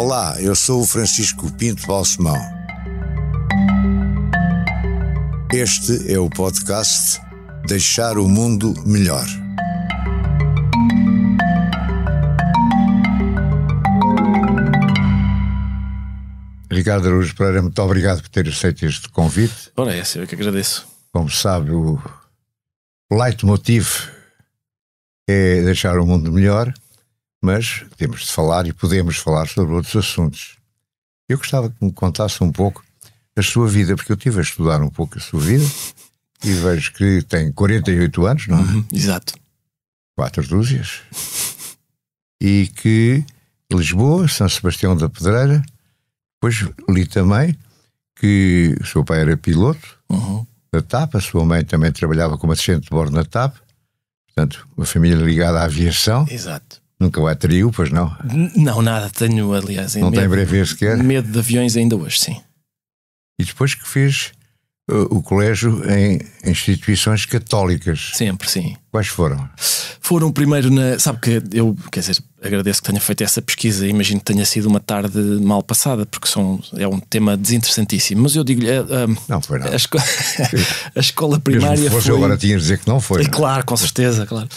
Olá, eu sou o Francisco Pinto Balsemão. Este é o podcast Deixar o Mundo Melhor. Ricardo Araújo Pereira, muito obrigado por ter aceito este convite. Ora, é eu que agradeço. Como sabe, o leitmotiv é deixar o mundo melhor, mas temos de falar e podemos falar sobre outros assuntos. Eu gostava que me contasse um pouco a sua vida, porque eu estive a estudar um pouco a sua vida e vejo que tem 48 anos, não é? Exato. 4 dúzias. E que Lisboa, São Sebastião da Pedreira. Depois li também que o seu pai era piloto da TAP, a sua mãe também trabalhava como assistente de bordo na TAP, portanto, uma família ligada à aviação. Exato. Nunca o atraiu, pois não? Não, nada, tenho, aliás, não tem brevet sequer? Medo de aviões ainda hoje, sim. E depois que fez o colégio em instituições católicas. Sempre, sim. Quais foram? Foram primeiro na... Sabe que eu, quer dizer, agradeço que tenha feito essa pesquisa. Imagino que tenha sido uma tarde mal passada, porque é um tema desinteressantíssimo. Mas eu digo-lhe... não foi nada. A escola primária foi... Eu agora tinha de dizer que não foi. Claro, com certeza, claro.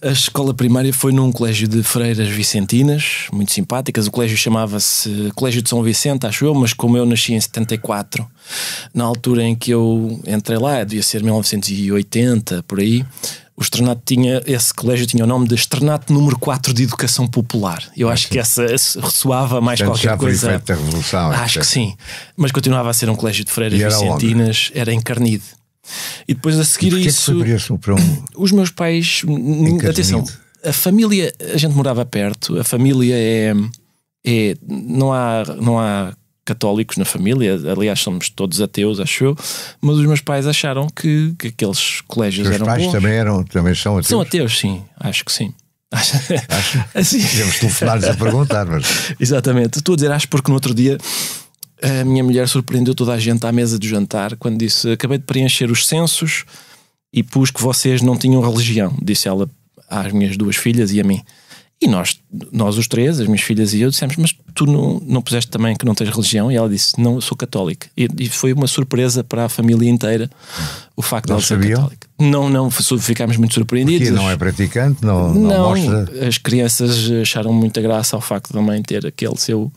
A escola primária foi num colégio de freiras vicentinas, muito simpáticas. O colégio chamava-se Colégio de São Vicente, acho eu, mas como eu nasci em 74, na altura em que eu entrei lá, devia ser 1980, por aí... esse colégio tinha o nome de Externato número 4 de Educação Popular. Eu acho que essa ressoava mais qualquer coisa. Já foi feita a revolução. Acho que sim. Mas continuava a ser um colégio de freiras vicentinas. Era em Carnide. E depois a seguir isso... Os meus pais... Atenção, a família... A gente morava perto. A família não há católicos na família, aliás somos todos ateus, acho eu, mas os meus pais acharam que aqueles colégios eram bons. Os pais também são ateus? São ateus, sim, acho que sim. Assim. Devemos telefonar-lhes a perguntar, mas... Exatamente, estou a dizer acho porque no outro dia a minha mulher surpreendeu toda a gente à mesa do jantar quando disse: acabei de preencher os censos e pus que vocês não tinham religião, disse ela às minhas 2 filhas e a mim. E nós os 3, as minhas filhas e eu, dissemos: mas tu não puseste também que não tens religião? E ela disse: não, eu sou católica. E foi uma surpresa para a família inteira o facto de ela ser católica. Não, ficámos muito surpreendidos. Porque não é praticante? Não mostra? As crianças acharam muita graça ao facto da mãe ter aquele seu...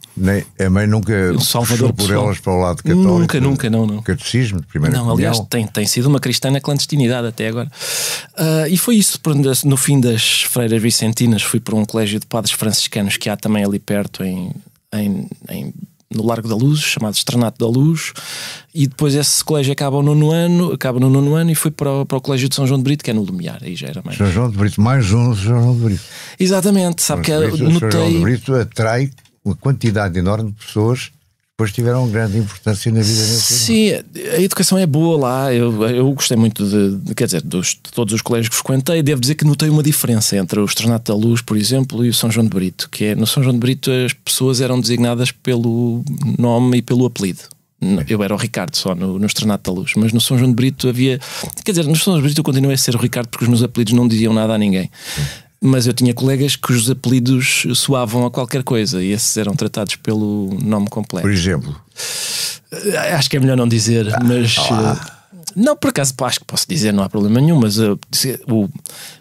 A mãe nunca puxou por elas para o lado católico? Nunca, não. Catecismo de primeira comunhão? Aliás, tem sido uma cristã na clandestinidade até agora. E foi isso, no fim das freiras vicentinas fui para um colégio de padres franciscanos que há também ali perto no Largo da Luz, chamado Externato da Luz, e depois esse colégio acaba no nono ano e fui para o Colégio de São João de Brito, que é no Lumiar, aí já era mais... São João de Brito, mais um de São João de Brito. Exatamente, sabe que eu notei... São João de Brito atrai uma quantidade enorme de pessoas que depois tiveram grande importância na vida desse. Sim, a educação é boa lá, eu gostei muito quer dizer, de todos os colégios que frequentei. Devo dizer que notei uma diferença entre o Externato da Luz, por exemplo, e o São João de Brito, que é, no São João de Brito as pessoas eram designadas pelo nome e pelo apelido. Eu era o Ricardo só no Externato da Luz, mas no São João de Brito havia... Quer dizer, no São João de Brito eu continuei a ser o Ricardo porque os meus apelidos não diziam nada a ninguém. Mas eu tinha colegas cujos apelidos soavam a qualquer coisa e esses eram tratados pelo nome completo. Por exemplo? Acho que é melhor não dizer, mas... Não, por acaso acho que posso dizer, não há problema nenhum, mas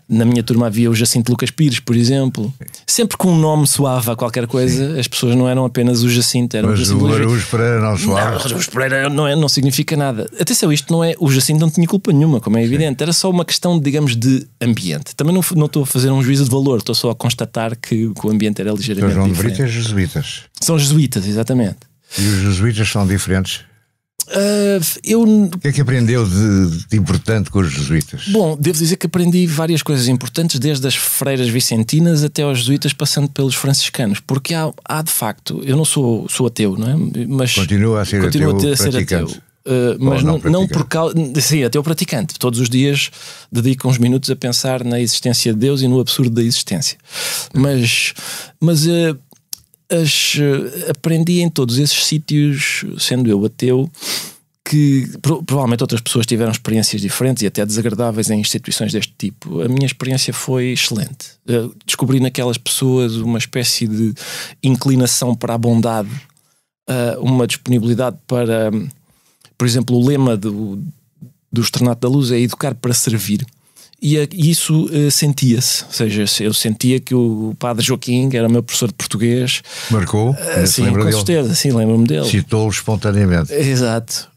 na minha turma havia o Jacinto Lucas Pires, por exemplo. Sempre que um nome soava a qualquer coisa, sim, as pessoas não eram apenas o Jacinto, eram mas o Jacinto. O Araújo Pereira não soava. Não, o Araújo Pereira não significa nada. Atenção, isto não é... O Jacinto não tinha culpa nenhuma, como é evidente. Sim. Era só uma questão, digamos, de ambiente. Também não estou a fazer um juízo de valor, estou só a constatar que o ambiente era ligeiramente diferente. diferente. São João de Brito é jesuítas. São jesuítas, exatamente. E os jesuítas são diferentes? O que é que aprendeu de importante com os jesuítas? Bom, devo dizer que aprendi várias coisas importantes, desde as freiras vicentinas até aos jesuítas, passando pelos franciscanos, porque há de facto, eu não sou ateu, não é? Mas continua a ser ateu. Mas não por causa... Sim, ateu praticante. Todos os dias dedico uns minutos a pensar na existência de Deus e no absurdo da existência. Mas aprendi em todos esses sítios, sendo eu ateu, que provavelmente outras pessoas tiveram experiências diferentes e até desagradáveis em instituições deste tipo. A minha experiência foi excelente. Descobri naquelas pessoas uma espécie de inclinação para a bondade, uma disponibilidade para, por exemplo, o lema do Externato da Luz é educar para servir. E isso sentia-se, ou seja, eu sentia que o Padre Joaquim, que era o meu professor de português, marcou, sim, com certeza, sim, lembro-me dele. Citou-o espontaneamente. Exato.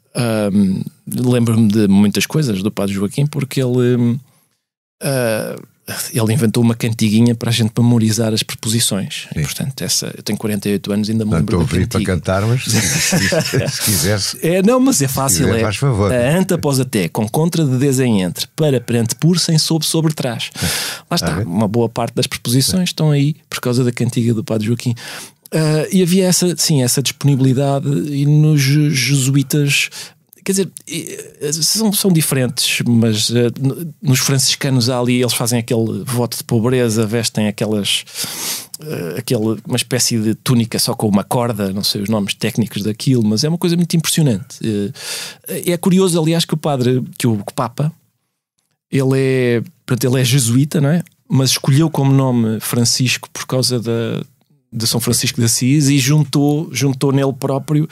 Lembro-me de muitas coisas do Padre Joaquim, porque ele inventou uma cantiguinha para a gente memorizar as preposições. E, portanto, eu tenho 48 anos, ainda me lembro da cantiga. Estou a para cantar, mas se quisesse... Não, mas é fácil. Quiser, faz favor. Ante após até, com contra de des em entre, para, perante, por, sem, sob, sobre, trás. Lá está, uma boa parte das preposições estão aí por causa da cantiga do Padre Joaquim. E havia essa disponibilidade, e nos jesuítas... Quer dizer, são diferentes, mas nos franciscanos ali eles fazem aquele voto de pobreza, vestem uma espécie de túnica só com uma corda, não sei os nomes técnicos daquilo, mas é uma coisa muito impressionante. É curioso, aliás, que o Papa, ele é jesuíta, não é? Mas escolheu como nome Francisco por causa de São Francisco de Assis e juntou nele próprio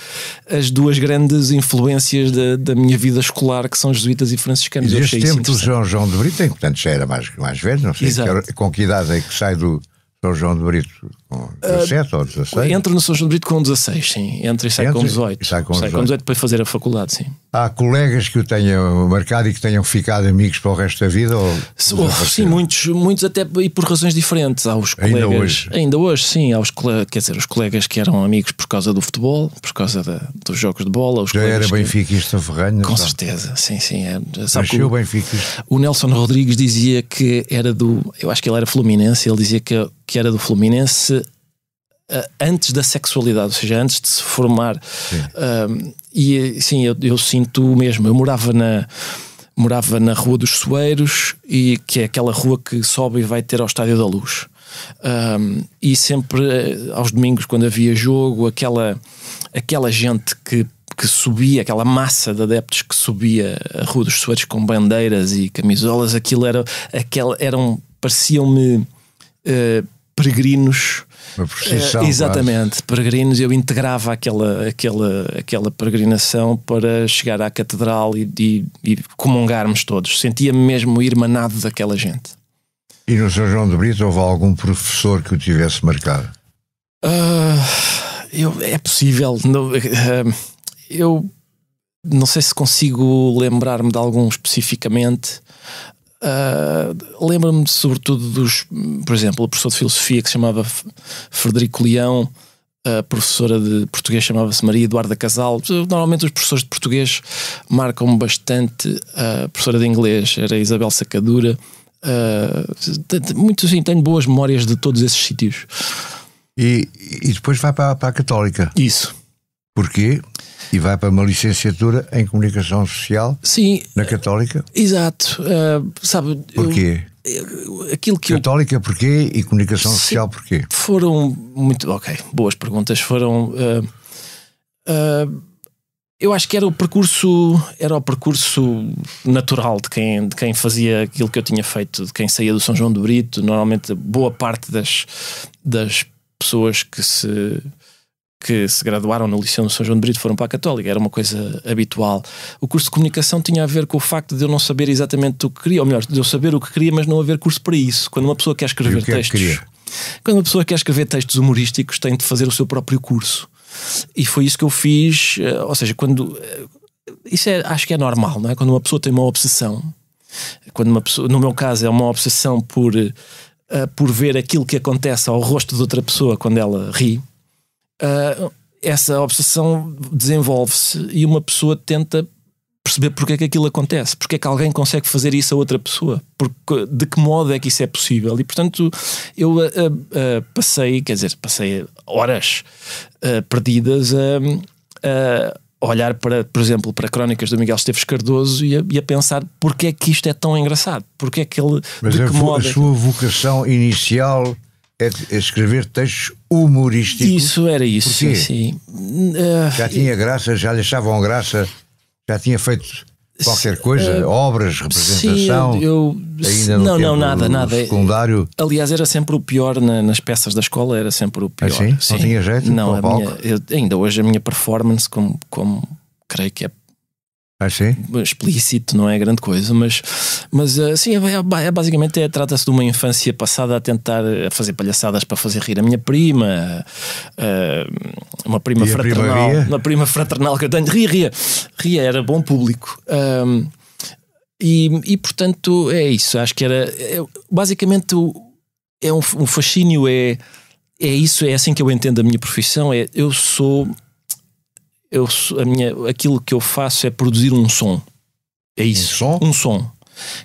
as duas grandes influências da minha vida escolar, que são jesuítas e franciscanos. E desde tempo do João de Brito, portanto já era mais velho, não sei com que idade é que sai do São João de Brito? Com 17 ou 16? Entra no São João de Brito com 16, sim. Entra e sai com 18. Sai com 18 para fazer a faculdade, sim. Há colegas que o tenham marcado e que tenham ficado amigos para o resto da vida? Sim, muitos até e por razões diferentes. Há os colegas, ainda hoje sim. Há os colegas que eram amigos por causa do futebol, por causa dos jogos de bola. Já era benfiquista ferranho? Com certeza, sim. Nasceu benfiquista. O Nelson Rodrigues dizia que era eu acho que ele era fluminense, ele dizia que era do Fluminense antes da sexualidade, ou seja, antes de se formar. E sim, eu sinto o mesmo. Eu morava na Rua dos Soeiros, e que é aquela rua que sobe e vai ter ao Estádio da Luz. E sempre aos domingos, quando havia jogo, aquela gente que subia, aquela massa de adeptos que subia a Rua dos Soeiros com bandeiras e camisolas, aquilo pareciam-me peregrinos. Uma procissão, exatamente, peregrinos. Eu integrava aquela peregrinação para chegar à catedral e comungarmos todos. Sentia-me mesmo irmanado daquela gente. E no São João de Brito houve algum professor que o tivesse marcado? É possível. Eu não sei se consigo lembrar-me de algum especificamente. Lembro-me sobretudo por exemplo, o professor de filosofia que se chamava Frederico Leão, a professora de português chamava-se Maria Eduarda Casal. Normalmente os professores de português marcam-me bastante. A professora de inglês era Isabel Sacadura. Muito assim, tenho boas memórias de todos esses sítios. E depois vai para a Católica. Isso. Porquê? E vai para uma licenciatura em Comunicação Social. Sim, na Católica? Exato. Sabe, porquê? Aquilo que Católica porquê e Comunicação Social porquê? Foram muito... boas perguntas. Foram... eu acho que era o percurso natural de quem fazia aquilo que eu tinha feito, de quem saía do São João de Brito. Normalmente boa parte das pessoas que se graduaram no Liceu do São João de Brito foram para a Católica, era uma coisa habitual. O curso de comunicação tinha a ver com o facto de eu não saber exatamente o que queria, ou melhor, de eu saber o que queria, mas não haver curso para isso. Quando uma pessoa quer escrever textos humorísticos, tem de fazer o seu próprio curso. E foi isso que eu fiz. Ou seja, acho que é normal, não é? Quando uma pessoa tem uma obsessão, no meu caso é uma obsessão por ver aquilo que acontece ao rosto de outra pessoa quando ela ri. Essa obsessão desenvolve-se e uma pessoa tenta perceber porque é que aquilo acontece, porque é que alguém consegue fazer isso a outra pessoa, de que modo é que isso é possível. E portanto eu passei horas perdidas a olhar para, por exemplo, para crónicas do Miguel Esteves Cardoso e a pensar porque é que isto é tão engraçado, porque é que ele... Mas a sua vocação inicial é escrever textos humorísticos. Isso, era isso. Porquê? Sim. Já tinha graça, já lhe achavam graça, Já tinha feito qualquer coisa? Obras, representação? Sim, ainda não, nada. Secundário? Aliás, era sempre o pior nas peças da escola, era sempre o pior. Sim? Não tinha jeito? Não, ainda hoje a minha performance, como creio que é explícito, não é grande coisa, mas sim, basicamente trata-se de uma infância passada a tentar fazer palhaçadas para fazer rir a minha prima, uma prima fraternal, uma prima fraternal que eu tenho. Ria, era bom público. E portanto é isso, acho que era basicamente é um fascínio, é isso, é assim que eu entendo a minha profissão. Aquilo que eu faço é produzir um som. É isso. Um som.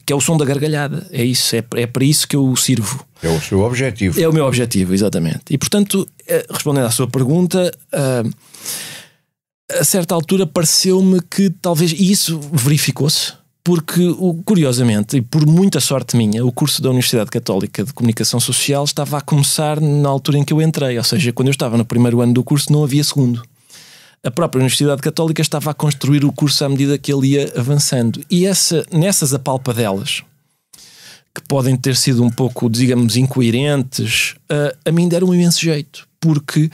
Que é o som da gargalhada. É isso. É para isso que eu sirvo. É o seu objetivo. É o meu objetivo, exatamente. E portanto, respondendo à sua pergunta, a certa altura pareceu-me que talvez isso verificou-se, porque curiosamente, e por muita sorte minha, o curso da Universidade Católica de Comunicação Social estava a começar na altura em que eu entrei. Ou seja, quando eu estava no primeiro ano do curso não havia segundo. A própria Universidade Católica estava a construir o curso à medida que ele ia avançando. E nessas apalpadelas, que podem ter sido um pouco, digamos, incoerentes, a mim deram um imenso jeito, porque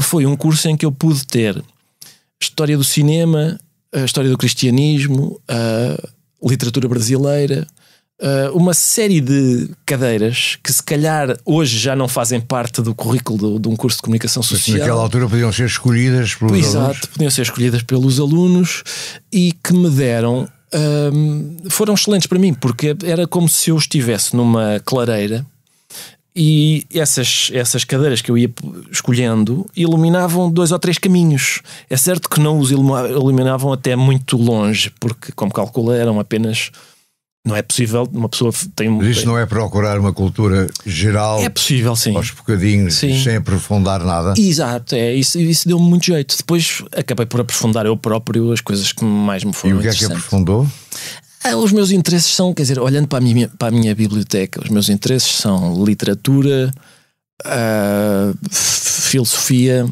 foi um curso em que eu pude ter história do cinema, a história do cristianismo, a literatura brasileira, uma série de cadeiras que se calhar hoje já não fazem parte do currículo de um curso de comunicação social. Mas naquela altura podiam ser escolhidas pelos alunos. Exato, podiam ser escolhidas pelos alunos e que me deram, foram excelentes para mim, porque era como se eu estivesse numa clareira e essas cadeiras que eu ia escolhendo iluminavam 2 ou 3 caminhos. É certo que não os iluminavam até muito longe, porque, como calcula, eram apenas... Não é possível, uma pessoa tem... Mas isso não é procurar uma cultura geral? É possível, sim. Aos bocadinhos, sim. Sem aprofundar nada? Exato, isso deu-me muito jeito. Depois acabei por aprofundar eu próprio as coisas que mais me foram interessantes. E o que é que aprofundou? Os meus interesses são, quer dizer, olhando para a minha biblioteca, os meus interesses são literatura, filosofia,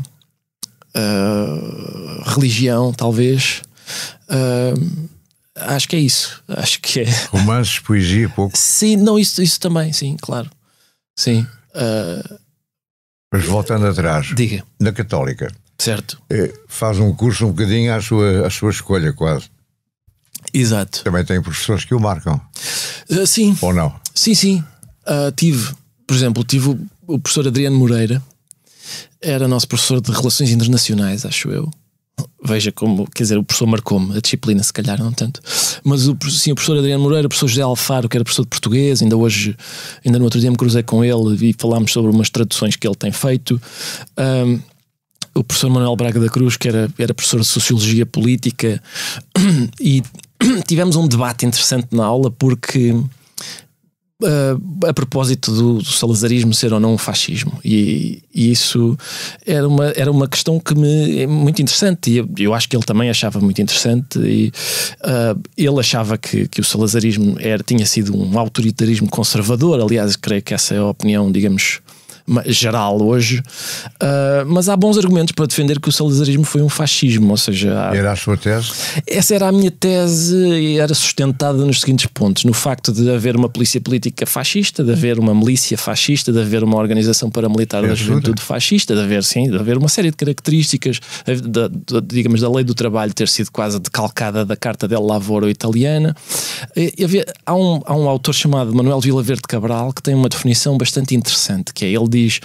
religião, talvez... Acho que é isso. Acho que é. Romances, poesia, pouco. Sim, não, isso também, sim, claro. Sim. Mas voltando atrás, diga. Na Católica, certo? Faz um curso um bocadinho à sua escolha, quase. Exato. Também tem professores que o marcam. Sim. Ou não? Sim. Por exemplo, tive o professor Adriano Moreira, era nosso professor de Relações Internacionais, acho eu. Veja como, quer dizer, o professor marcou-me, a disciplina se calhar não tanto, mas o professor Adriano Moreira, o professor José Alfaro, que era professor de português, ainda no outro dia me cruzei com ele e falámos sobre umas traduções que ele tem feito, o professor Manuel Braga da Cruz, que era professor de Sociologia Política, e tivemos um debate interessante na aula, porque a propósito do salazarismo ser ou não um fascismo, e isso era uma questão que é muito interessante, e eu acho que ele também achava muito interessante, e ele achava que o salazarismo tinha sido um autoritarismo conservador. Aliás, creio que essa é a opinião, digamos, geral hoje, mas há bons argumentos para defender que o salazarismo foi um fascismo, ou seja... Era a sua tese? Essa era a minha tese e era sustentada nos seguintes pontos: no facto de haver uma polícia política fascista, de haver uma milícia fascista, de haver uma organização paramilitar da juventude fascista, de haver uma série de características, digamos, da lei do trabalho ter sido quase decalcada da Carta del Lavoro italiana. Há um autor chamado Manuel Vilaverde Cabral que tem uma definição bastante interessante, que é, ele diz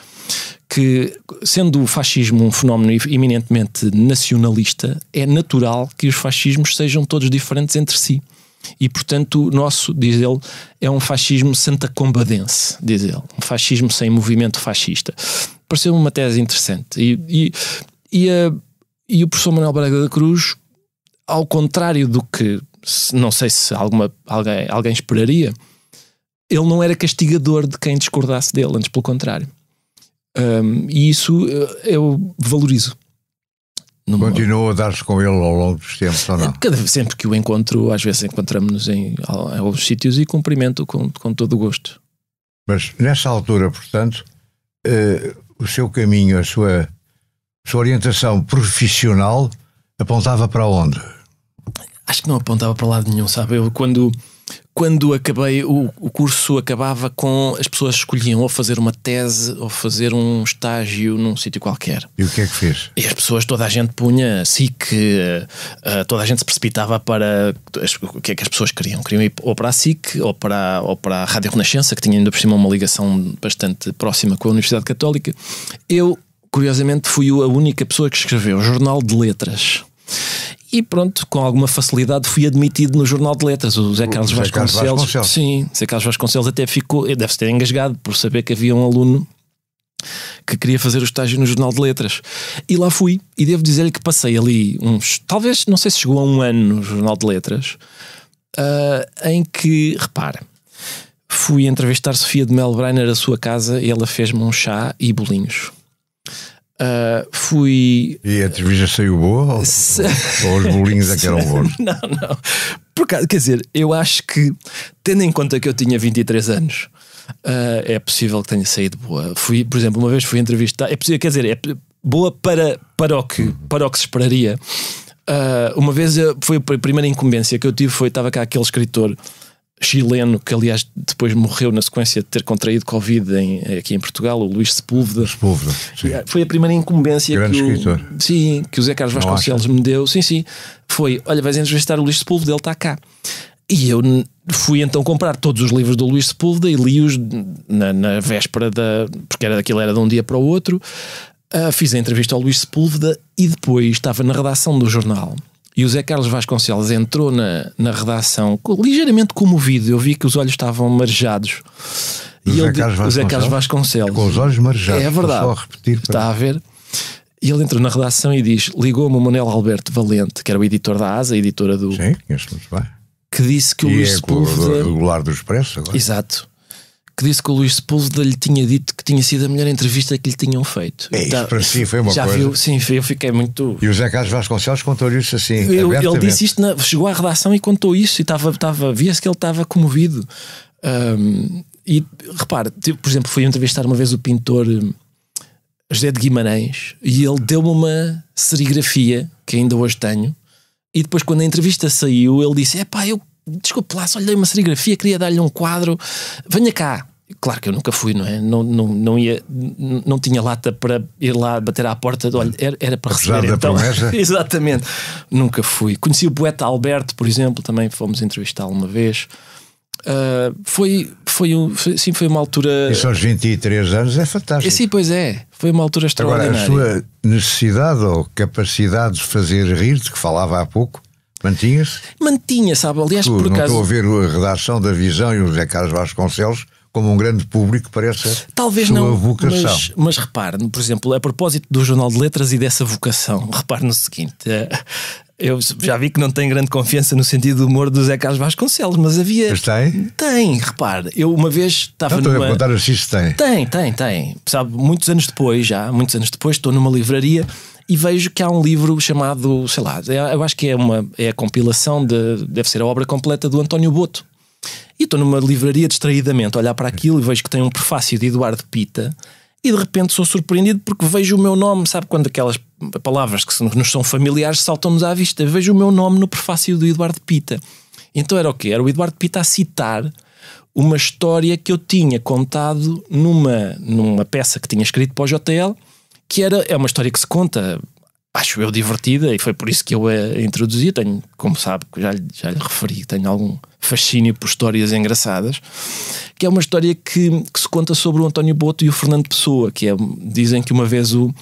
que, sendo o fascismo um fenómeno eminentemente nacionalista, é natural que os fascismos sejam todos diferentes entre si. E, portanto, o nosso, diz ele, é um fascismo santacombadense, diz ele. Um fascismo sem movimento fascista. Pareceu-me uma tese interessante. E o professor Manuel Braga da Cruz, ao contrário do que, não sei se alguém esperaria, ele não era castigador de quem discordasse dele, antes pelo contrário. E isso eu valorizo. Continua a dar-se com ele ao longo dos tempos, ou não? Sempre que o encontro, às vezes encontramos-nos em alguns sítios e cumprimento com todo o gosto. Mas nessa altura, portanto, o seu caminho, a sua orientação profissional apontava para onde? Acho que não apontava para lado nenhum, sabe? Eu quando acabei o curso, acabava com as pessoas escolhiam ou fazer uma tese ou fazer um estágio num sítio qualquer. E o que é que fez? E as pessoas, toda a gente punha SIC, toda a gente se precipitava para o que é que as pessoas queriam. Queriam ir ou para a SIC ou para a Rádio Renascença, que tinha ainda por cima uma ligação bastante próxima com a Universidade Católica. Eu, curiosamente, fui a única pessoa que escreveu o Jornal de Letras. E pronto, com alguma facilidade fui admitido no Jornal de Letras. O Zé Carlos Vasconcelos. Sim, Zé Carlos Vasconcelos até ficou, deve-se ter engasgado por saber que havia um aluno que queria fazer o estágio no Jornal de Letras. E lá fui. E devo dizer-lhe que passei ali talvez, não sei se chegou a 1 ano no Jornal de Letras, em que, repara, fui entrevistar Sofia de Mel Breiner à sua casa e ela fez-me um chá e bolinhos. Fui. E a entrevista saiu boa? Ou os bolinhos é que eram bons? Não. Por causa, quer dizer, eu acho que, tendo em conta que eu tinha 23 anos, é possível que tenha saído boa. Por exemplo, uma vez fui entrevistar. É possível, quer dizer, é boa para o que se esperaria. Uma vez foi a primeira incumbência que eu tive, estava cá aquele escritor chileno, que aliás depois morreu na sequência de ter contraído Covid aqui em Portugal, o Luís Sepúlveda. Foi a primeira incumbência que o Zé Carlos Vasconcelos me deu. Sim. Foi, olha, vais entrevistar o Luís Sepúlveda, ele está cá. E eu fui então comprar todos os livros do Luís Sepúlveda e li-os na véspera porque aquilo era de um dia para o outro. Fiz a entrevista ao Luís Sepúlveda e depois estava na redação do jornal. E o Zé Carlos Vasconcelos entrou na redação ligeiramente comovido. Eu vi que os olhos estavam marejados. O Zé Carlos Vasconcelos. Com os olhos marejados. É verdade. Só a repetir está a ver? E ele entrou na redação e diz: ligou-me o Manuel Alberto Valente, que era o editor da ASA, editora do. Sim, conheço muito bem. Que disse que o Luís Sepúlveda. O regular do Expresso agora. Exato. Que disse que o Luís Sepúlveda lhe tinha dito que tinha sido a melhor entrevista que lhe tinham feito. Isso para si foi uma já coisa. Viu? Sim, eu fiquei muito. E o Zé Carlos Vasconcelos contou isso assim. Ele disse isto, chegou à redação e contou isso. E via-se que ele estava comovido. E repare, por exemplo, fui entrevistar uma vez o pintor José de Guimarães e ele deu-me uma serigrafia que ainda hoje tenho. E depois, quando a entrevista saiu, ele disse: desculpe lá, só lhe dei uma serigrafia, queria dar-lhe um quadro, venha cá. Claro que eu nunca fui, não é? Não tinha lata para ir lá bater à porta. Olha, era para receber. Então, exatamente, nunca fui. Conheci o poeta Alberto, por exemplo, também fomos entrevistá-lo uma vez. Foi uma altura. Isso aos 23 anos é fantástico. Sim, pois é. Foi uma altura extraordinária. Agora, a sua necessidade ou capacidade de fazer rir, de que falava há pouco, mantinha-se? Mantinha, sabe? Aliás, por acaso. Não estou a ver a redação da Visão e o José Carlos Vasconcelos como um grande público, parece talvez sua não, vocação. Mas repare, por exemplo, a propósito do Jornal de Letras e dessa vocação, repare no seguinte: eu já vi que não tem grande confiança no sentido do humor do Zé Carlos Vasconcelos, mas havia. Mas tem? Tem, repare. Eu uma vez estava numa. Estou a contar assim se tem. Tem. Sabe, muitos anos depois, estou numa livraria e vejo que há um livro chamado, sei lá, eu acho que é a compilação deve ser a obra completa do António Boto. E estou numa livraria distraidamente a olhar para aquilo e vejo que tem um prefácio de Eduardo Pita e de repente sou surpreendido porque vejo o meu nome, sabe quando aquelas palavras que nos são familiares saltam-nos à vista, vejo o meu nome no prefácio do Eduardo Pita. Então era o quê? Era o Eduardo Pita a citar uma história que eu tinha contado numa peça que tinha escrito para o JL, que é uma história que se conta, acho eu, divertida, e foi por isso que eu a introduzi. Tenho, como sabe, já lhe referi, tenho algum fascínio por histórias engraçadas, que é uma história que se conta sobre o António Boto e o Fernando Pessoa, dizem que uma vez o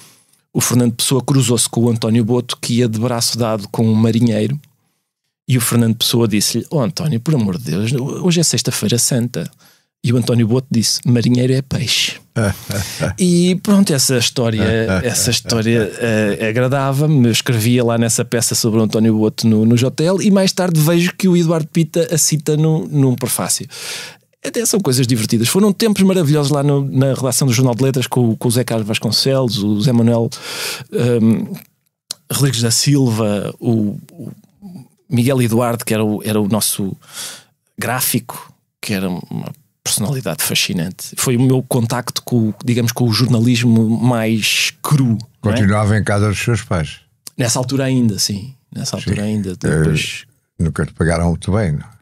Fernando Pessoa cruzou-se com o António Boto, que ia de braço dado com um marinheiro, e o Fernando Pessoa disse-lhe: António, por amor de Deus, hoje é sexta-feira santa. E o António Boto disse: marinheiro é peixe. E pronto, essa história agradava-me. Eu escrevia lá nessa peça sobre o António Boto no JL e mais tarde vejo que o Eduardo Pita a cita num prefácio. Até são coisas divertidas. Foram tempos maravilhosos lá na redação do Jornal de Letras com o Zé Carlos Vasconcelos, o Zé Manuel Rodrigues da Silva, o Miguel Eduardo, que era o nosso gráfico, que era uma personalidade fascinante. Foi o meu contacto com o jornalismo mais cru. Continuava em casa dos seus pais? Nessa altura ainda, sim. Depois Nunca te pagaram muito bem, não?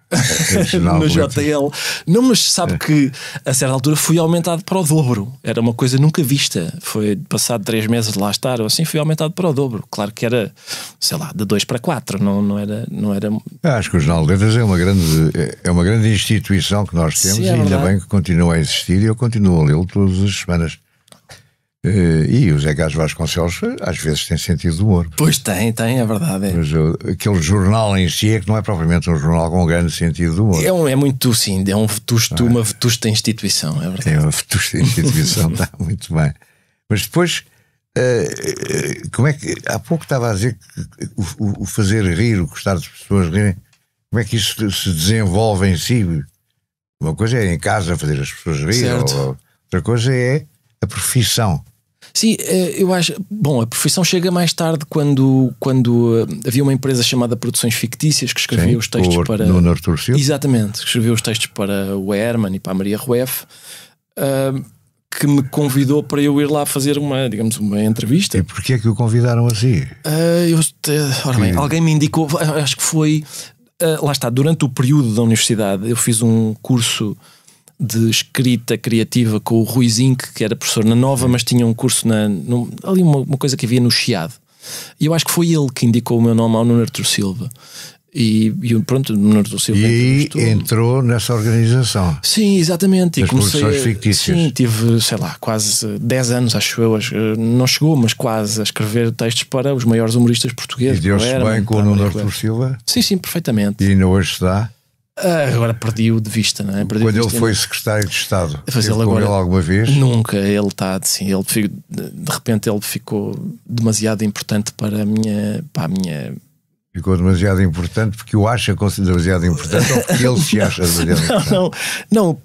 No JL. Não, mas sabe que a certa altura fui aumentado para o dobro. Era uma coisa nunca vista. Foi passado 3 meses de lá estar, ou assim, fui aumentado para o dobro. Claro que era, sei lá, de 2 para 4. Não era... Acho que o Jornal de Letras é uma grande instituição que nós temos. Sim, e ainda bem que continua a existir, e eu continuo a lê-lo todas as semanas. E o Zé Carlos Vasconcelos às vezes tem sentido de humor. Pois tem, é verdade. Mas aquele jornal em si é que não é propriamente um jornal com um grande sentido de humor. É muito, sim, é um vetusto, uma vetusta instituição, é verdade. É uma vetusta instituição, está muito bem. Mas depois, como é que... Há pouco estava a dizer que o fazer rir, o gostar das pessoas rirem, como é que isso se desenvolve em si? Uma coisa é em casa fazer as pessoas rirem, outra coisa é a profissão. Sim, eu acho... Bom, a profissão chega mais tarde quando havia uma empresa chamada Produções Fictícias que escrevia os textos para... No Artur Silva. Exatamente, que escrevia os textos para o Herman e para a Maria Rueff, que me convidou para eu ir lá fazer uma entrevista. E porquê é que o convidaram assim? Ora bem, alguém me indicou, acho que foi... lá está, durante o período da universidade eu fiz um curso de escrita criativa com o Rui Zinck, que era professor na Nova, mas tinha um curso ali uma coisa que havia no Chiado. E eu acho que foi ele que indicou o meu nome ao Nuno Artur Silva. E pronto, o Nuno Artur Silva entrou nessa organização. Sim, exatamente. Das produções fictícias. Sim, tive, sei lá, quase 10 anos, acho eu, não chegou, mas quase, a escrever textos para os maiores humoristas portugueses. E deu-se bem com o Nuno Artur Silva? Sim, perfeitamente. E ainda hoje se dá? Agora perdi-o de vista, não é? Quando ele foi secretário de Estado, ele agora, ele alguma vez? Nunca, ele está assim, de repente ele ficou demasiado importante para a minha... Ficou demasiado importante porque o acha demasiado importante ou porque ele se acha demasiado importante? Não,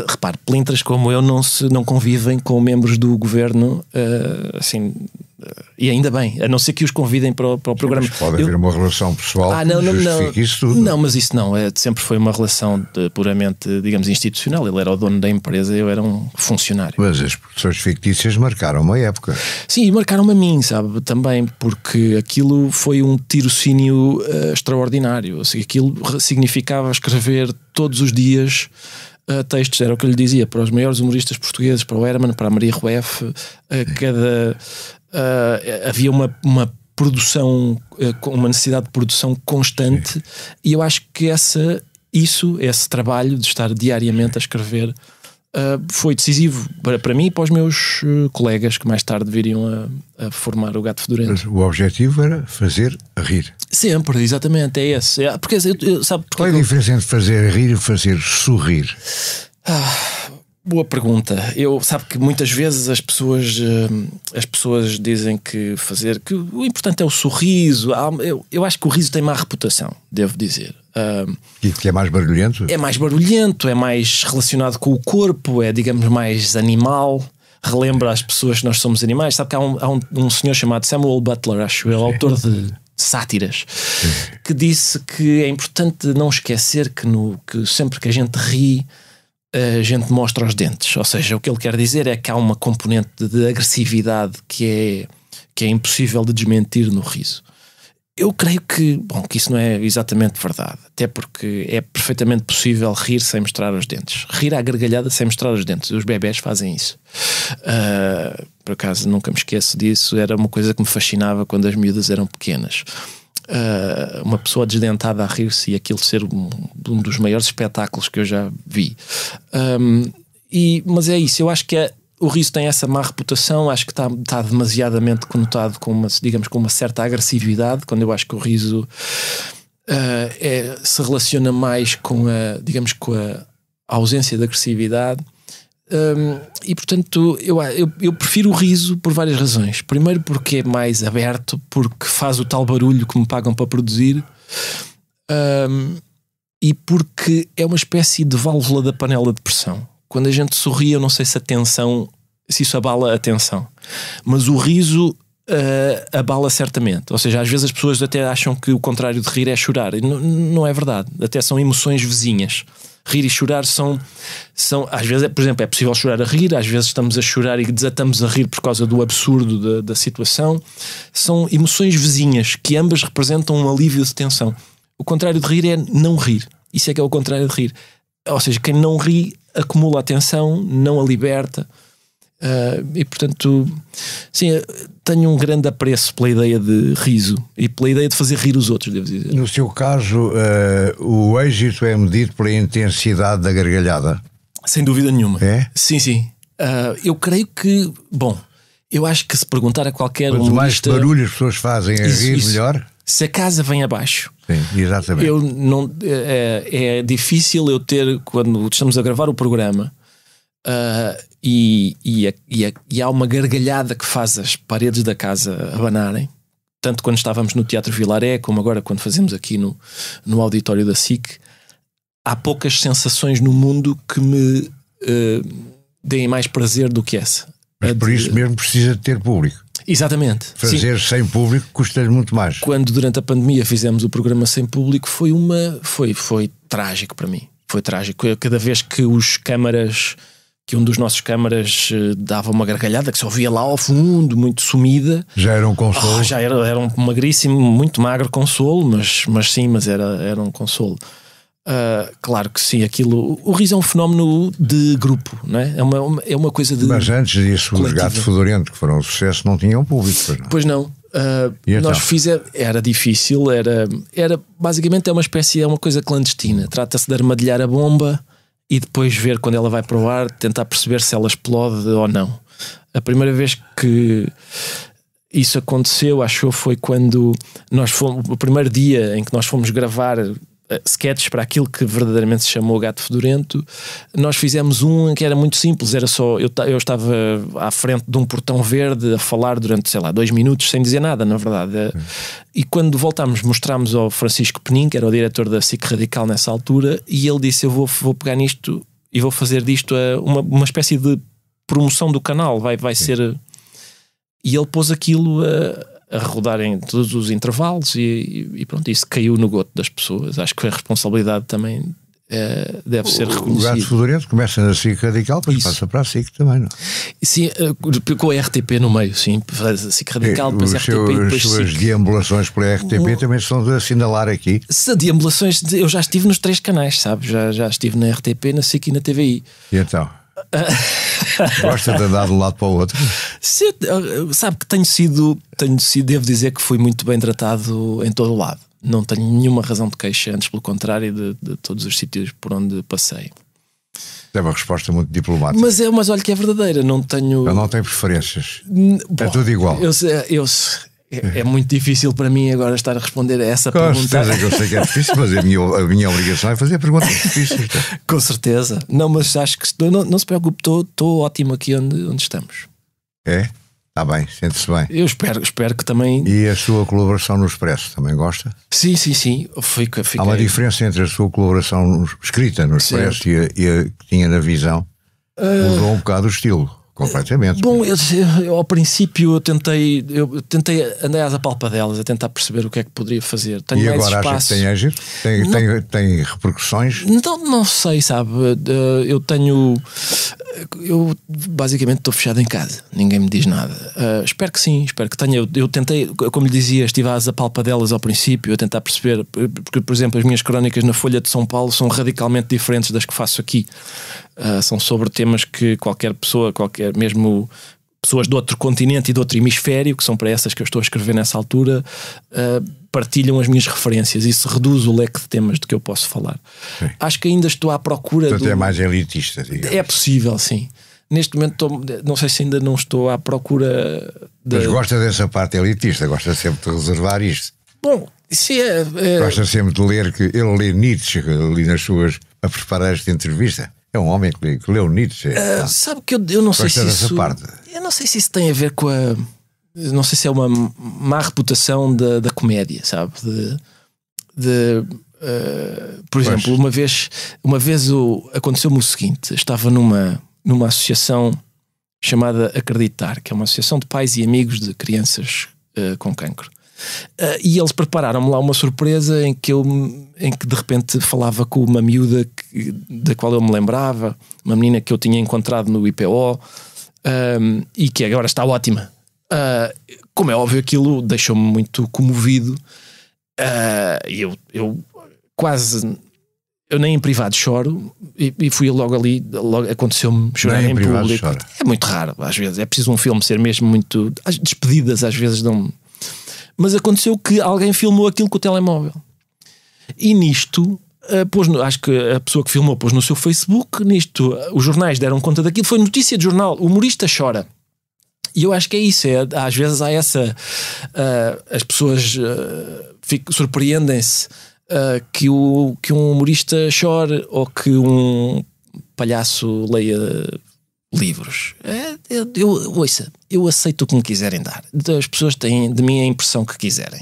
repare, pelintras como eu não convivem com membros do governo, assim... E ainda bem, a não ser que os convidem para o programa. Mas pode haver uma relação pessoal que justifique isso tudo. Não, mas isso não. Sempre foi uma relação puramente, digamos, institucional. Ele era o dono da empresa e eu era um funcionário. Mas as produções fictícias marcaram uma época. Sim, marcaram-me a mim, sabe? Também porque aquilo foi um tirocínio extraordinário. Assim, aquilo significava escrever todos os dias textos, era o que eu lhe dizia, para os maiores humoristas portugueses, para o Herman, para a Maria Rueff, havia uma produção, uma necessidade de produção constante. Sim. E eu acho que esse trabalho de estar diariamente a escrever foi decisivo para mim e para os meus colegas que mais tarde viriam a formar o Gato Fedorento. Mas o objetivo era fazer rir. Sempre, exatamente, é esse. Porque, sabe, qual é a diferença entre fazer rir e fazer sorrir? Boa pergunta. Sabe que muitas vezes as pessoas dizem que o importante é o sorriso. Eu acho que o riso tem má reputação, devo dizer. E que é mais barulhento? É mais barulhento, é mais relacionado com o corpo, é, digamos, mais animal. Relembra as pessoas que nós somos animais. Sabe que há um senhor chamado Samuel Butler, acho eu, autor de sátiras, que disse que é importante não esquecer que sempre que a gente ri, a gente mostra os dentes. Ou seja, o que ele quer dizer é que há uma componente de agressividade que é impossível de desmentir no riso. Eu creio que isso não é exatamente verdade, até porque é perfeitamente possível rir sem mostrar os dentes, rir à gargalhada sem mostrar os dentes. Os bebés fazem isso. Por acaso nunca me esqueço disso, era uma coisa que me fascinava quando as miúdas eram pequenas. Uma pessoa desdentada a rir-se e aquilo ser um dos maiores espetáculos que eu já vi. Mas é isso, eu acho que o riso tem essa má reputação, acho que está demasiadamente conotado com uma certa agressividade, quando eu acho que o riso se relaciona mais com a ausência de agressividade. E portanto eu prefiro o riso por várias razões. Primeiro porque é mais aberto, porque faz o tal barulho que me pagam para produzir, e porque é uma espécie de válvula da panela de pressão. Quando a gente sorri, eu não sei se isso abala a tensão, mas o riso abala certamente. Ou seja, às vezes as pessoas até acham que o contrário de rir é chorar, e não é verdade. Até são emoções vizinhas. Rir e chorar são às vezes, por exemplo, é possível chorar a rir, às vezes estamos a chorar e desatamos a rir por causa do absurdo da situação. São emoções vizinhas que ambas representam um alívio de tensão. O contrário de rir é não rir. Isso é que é o contrário de rir. Ou seja, quem não ri acumula atenção, não a liberta. E portanto, sim, tenho um grande apreço pela ideia de riso e pela ideia de fazer rir os outros, devo dizer. No seu caso, o êxito é medido pela intensidade da gargalhada? Sem dúvida nenhuma. É? Sim, sim. Eu creio que, bom, eu acho que se perguntar a qualquer Quanto mais barulho as pessoas fazem a rir, melhor. Se a casa vem abaixo, sim, exatamente. É difícil eu ter, quando estamos a gravar o programa, e há uma gargalhada que faz as paredes da casa abanarem, tanto quando estávamos no Teatro Vilaré como agora quando fazemos aqui no auditório da SIC. Há poucas sensações no mundo que me deem mais prazer do que essa. Mas por isso mesmo precisa de ter público. Exatamente. Fazer sem público custa-lhe muito mais. Quando durante a pandemia fizemos o programa sem público foi trágico para mim. Foi trágico. Cada vez que que um dos nossos câmaras dava uma gargalhada que se ouvia lá ao fundo, muito sumida. Já era um consolo? Já era um magríssimo, muito magro consolo, mas era um consolo. Claro que sim, o riso é um fenómeno de grupo, não é? É uma coisa de. Mas antes disso, os Gato Fedorento, que foram um sucesso, não tinham público. Pois não. Nós era difícil, era basicamente é uma coisa clandestina. Trata-se de armadilhar a bomba e depois ver quando ela vai para o ar, tentar perceber se ela explode ou não. A primeira vez que isso aconteceu, acho que foi quando nós fomos, o primeiro dia em que nós fomos gravar sketches para aquilo que verdadeiramente se chamou Gato Fedorento. Nós fizemos um que era muito simples, era só eu estava à frente de um portão verde a falar durante, 2 minutos sem dizer nada, na verdade. E quando voltámos, mostrámos ao Francisco Penin, que era o diretor da SIC Radical nessa altura, e ele disse: eu vou pegar nisto e vou fazer disto uma espécie de promoção do canal, vai ser... E ele pôs aquilo a rodar em todos os intervalos e pronto, isso caiu no goto das pessoas. Acho que a responsabilidade também deve ser reconhecida. O Gato Fedorento começa na SIC Radical, depois passa para a SIC também, não? Sim, com a RTP no meio, sim. A SIC Radical, depois a RTP e depois as suas deambulações pela RTP também são de assinalar aqui. Se deambulações, eu já estive nos 3 canais, sabe? Já estive na RTP, na SIC e na TVI. E então? Gosta de andar de um lado para o outro? Sim, sabe que tenho sido, devo dizer que fui muito bem tratado em todo o lado. Não tenho nenhuma razão de queixa, antes pelo contrário de todos os sítios por onde passei. É uma resposta muito diplomática. Mas olha que é verdadeira, não tenho... Eu não tenho preferências. É tudo igual. É muito difícil para mim agora estar a responder a essa pergunta. Com certeza que eu sei que é difícil, mas a minha obrigação é fazer perguntas difíceis. Com certeza. Não, mas acho que não se preocupe, estou ótimo aqui onde estamos. É? Está bem, sente-se bem. Eu espero que também... E a sua colaboração no Expresso, também gosta? Sim. Há uma diferença entre a sua colaboração escrita no Expresso e a que tinha na Visão. Mudou um bocado o estilo. Completamente. Bom, eu ao princípio eu tentei andar às apalpadelas a tentar perceber o que é que poderia fazer. Tenho e mais agora espaço. Acha que tem êxito? Tem repercussões? Não sei, sabe? Eu basicamente estou fechado em casa, ninguém me diz nada. Espero que sim, espero que tenha. Eu tentei, como lhe dizia, estive às apalpadelas ao princípio a tentar perceber, porque por exemplo as minhas crónicas na Folha de São Paulo são radicalmente diferentes das que faço aqui. São sobre temas que qualquer pessoa, mesmo pessoas de outro continente e de outro hemisfério, que são para essas que eu estou a escrever nessa altura, partilham as minhas referências. Isso reduz o leque de temas de que eu posso falar. Sim. Acho que ainda estou à procura. Portanto, é mais elitista, digamos. É possível, sim. Neste momento não sei se ainda não estou à procura Mas gosta dessa parte elitista, gosta sempre de reservar isto. Bom, isso gosta sempre de ler, que ele lê Nietzsche ali nas suas, a preparar esta entrevista. É um homem que leu Nietzsche. Sabe que eu não sei se isso... Parte. Eu não sei se isso tem a ver com a... Não sei se é uma má reputação da comédia, sabe? Por exemplo, uma vez aconteceu-me o seguinte. Estava numa associação chamada Acreditar, que é uma associação de pais e amigos de crianças com cancro. E eles prepararam-me lá uma surpresa em que de repente falava com uma miúda da qual eu me lembrava, uma menina que eu tinha encontrado no IPO, e que agora está ótima. Como é óbvio, aquilo deixou-me muito comovido Eu quase... Eu nem em privado choro e fui logo ali, aconteceu-me chorar em público. Chora. É muito raro, às vezes. É preciso um filme ser mesmo muito... As despedidas às vezes não... Mas aconteceu que alguém filmou aquilo com o telemóvel. E nisto, acho que a pessoa que filmou pôs no seu Facebook, nisto os jornais deram conta daquilo, foi notícia de jornal, o humorista chora. E eu acho que é isso, às vezes há essa... as pessoas surpreendem-se que um humorista chore ou que um palhaço leia livros. Eu aceito o que me quiserem dar. As pessoas têm de mim a impressão que quiserem.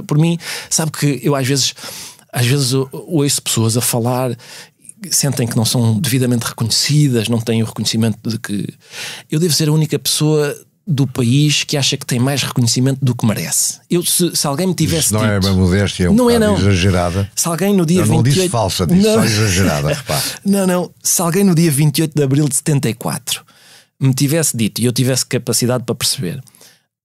Por mim, sabe que eu às vezes ouço pessoas a falar, sentem que não são devidamente reconhecidas, não têm o reconhecimento de que... Eu devo ser a única pessoa do país que acha que tem mais reconhecimento do que merece. Se alguém me tivesse dito... Não é uma modéstia, é um bocado exagerada. Se alguém no dia 28... não disse falsa, disse só exagerada, repare. Não. Se alguém no dia 28 de abril de 74 me tivesse dito e eu tivesse capacidade para perceber,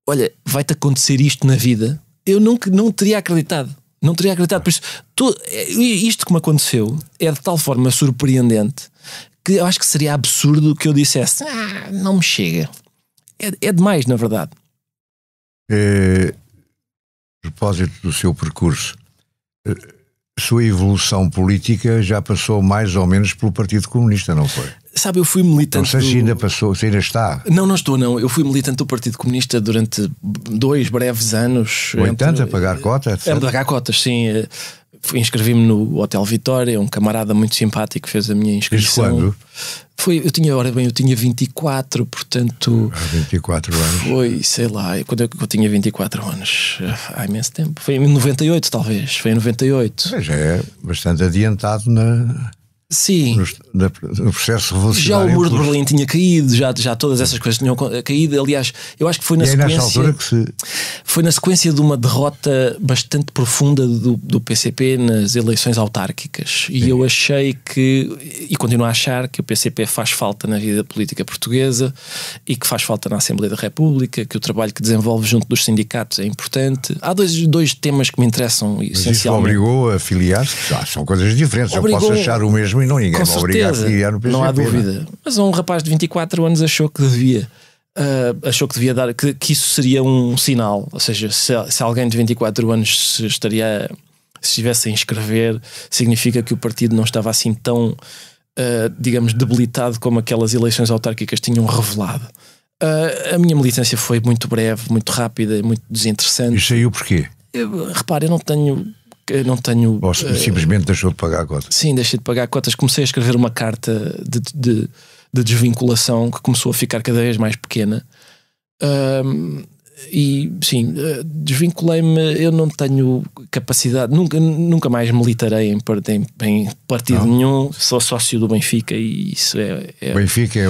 olha, vai-te acontecer isto na vida, eu não teria acreditado. Não teria acreditado. Por isso, isto que me aconteceu é de tal forma surpreendente que eu acho que seria absurdo que eu dissesse não me chega. É demais, na verdade. A propósito do seu percurso, a sua evolução política já passou mais ou menos pelo Partido Comunista, não foi? Sabe, eu fui militante... Não sei se ainda passou, se ainda está. Não estou, não. Eu fui militante do Partido Comunista durante 2 breves anos. No entanto, a pagar cotas? A pagar cotas, sim. Inscrevi-me no Hotel Vitória, um camarada muito simpático fez a minha inscrição. Desde quando? Eu tinha 24, portanto... 24 anos. Foi, sei lá, quando eu tinha 24 anos, há imenso tempo. Foi em 98, talvez. Foi em 98. Já é bastante adiantado Sim. No processo revolucionário. Já o muro de Berlim tinha caído, já todas essas coisas tinham caído. Aliás, eu acho que foi na sequência... nessa altura que se... Foi na sequência de uma derrota bastante profunda do PCP nas eleições autárquicas. E eu achei e continuo a achar que o PCP faz falta na vida política portuguesa e que faz falta na Assembleia da República, que o trabalho que desenvolve junto dos sindicatos é importante. Há dois temas que me interessam essencialmente. Mas isso obrigou a filiar-se? São coisas diferentes. Eu posso achar o mesmo e não ninguém me obriga a filiar no PCP. Não há dúvida. Mas um rapaz de 24 anos achou que devia dar, que isso seria um sinal. Ou seja, se alguém de 24 anos se estivesse a inscrever, significa que o partido não estava assim tão, digamos, debilitado como aquelas eleições autárquicas tinham revelado. A minha militância foi muito breve, muito rápida, muito desinteressante. E saiu porquê? Repare, eu não tenho... Ou simplesmente deixou de pagar cotas? Sim, deixei de pagar cotas. Comecei a escrever uma carta de desvinculação que começou a ficar cada vez mais pequena. E sim, desvinculei-me. Eu não tenho capacidade, nunca mais militarei em partido nenhum. Sou sócio do Benfica e isso é... Benfica é